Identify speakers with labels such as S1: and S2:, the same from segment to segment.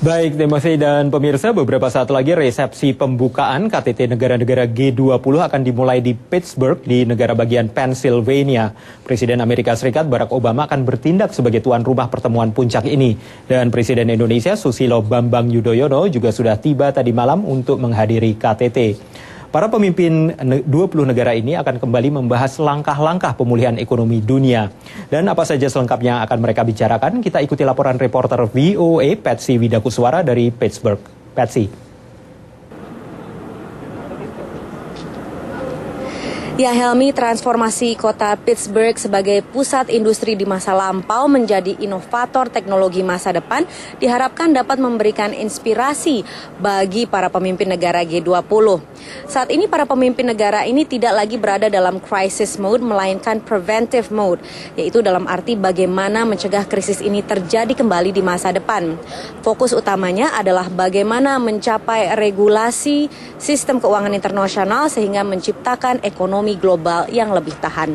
S1: Baik, Timothy dan pemirsa, beberapa saat lagi resepsi pembukaan KTT negara-negara G20 akan dimulai di Pittsburgh di negara bagian Pennsylvania. Presiden Amerika Serikat Barack Obama akan bertindak sebagai tuan rumah pertemuan puncak ini. Dan Presiden Indonesia Susilo Bambang Yudhoyono juga sudah tiba tadi malam untuk menghadiri KTT. Para pemimpin 20 negara ini akan kembali membahas langkah-langkah pemulihan ekonomi dunia. Dan apa saja selengkapnya akan mereka bicarakan, kita ikuti laporan reporter VOA Patsy Widakuswara dari Pittsburgh. Patsy.
S2: Ya Helmi, transformasi kota Pittsburgh sebagai pusat industri di masa lampau menjadi inovator teknologi masa depan diharapkan dapat memberikan inspirasi bagi para pemimpin negara G20. Saat ini para pemimpin negara ini tidak lagi berada dalam crisis mode melainkan preventive mode, yaitu dalam arti bagaimana mencegah krisis ini terjadi kembali di masa depan. Fokus utamanya adalah bagaimana mencapai regulasi sistem keuangan internasional sehingga menciptakan ekonomi global yang lebih tahan.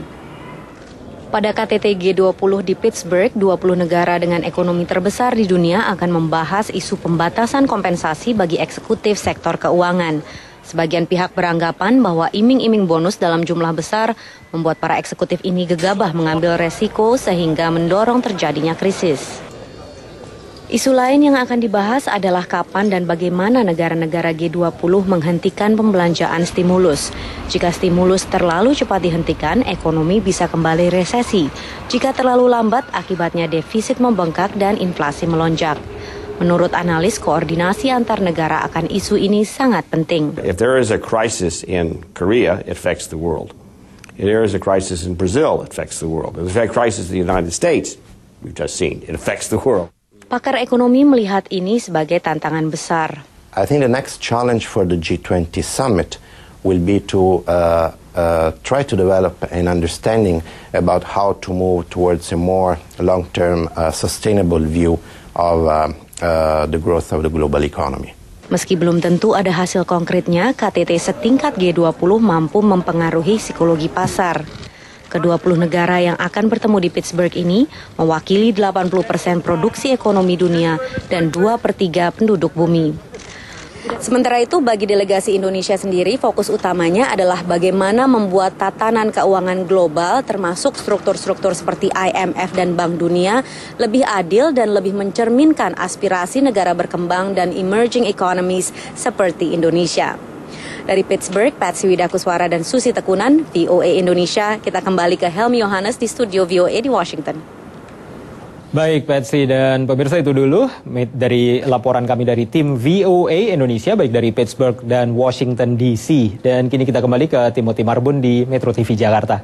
S2: Pada KTT G20 di Pittsburgh, 20 negara dengan ekonomi terbesar di dunia akan membahas isu pembatasan kompensasi bagi eksekutif sektor keuangan. Sebagian pihak beranggapan bahwa iming-iming bonus dalam jumlah besar membuat para eksekutif ini gegabah mengambil resiko sehingga mendorong terjadinya krisis. Isu lain yang akan dibahas adalah kapan dan bagaimana negara-negara G20 menghentikan pembelanjaan stimulus. Jika stimulus terlalu cepat dihentikan, ekonomi bisa kembali resesi. Jika terlalu lambat, akibatnya defisit membengkak dan inflasi melonjak. Menurut analis, koordinasi antar negara akan isu ini sangat penting.
S3: If there is a crisis in Korea, it affects the world. If there is a crisis in Brazil, it affects the world. If there is a crisis in the United States, we've just seen, it affects the world.
S2: Pakar ekonomi melihat ini sebagai tantangan besar.
S4: I think the next challenge for the G20 summit will be to try to develop an understanding about how to move towards a more long-term sustainable view of the growth of the global economy.
S2: Meski belum tentu ada hasil konkretnya, KTT setingkat G20 mampu mempengaruhi psikologi pasar. Ke-20 negara yang akan bertemu di Pittsburgh ini mewakili 80% produksi ekonomi dunia dan 2/3 penduduk bumi. Sementara itu, bagi delegasi Indonesia sendiri, fokus utamanya adalah bagaimana membuat tatanan keuangan global termasuk struktur-struktur seperti IMF dan Bank Dunia lebih adil dan lebih mencerminkan aspirasi negara berkembang dan emerging economies seperti Indonesia. Dari Pittsburgh, Patsy Widakuswara dan Susi Tekunan, VOA Indonesia. Kita kembali ke Helmi Yohanes di studio VOA di Washington.
S1: Baik, Patsy dan pemirsa, itu dulu dari laporan kami dari tim VOA Indonesia, baik dari Pittsburgh dan Washington DC. Dan kini kita kembali ke Timothy Marbun di Metro TV Jakarta.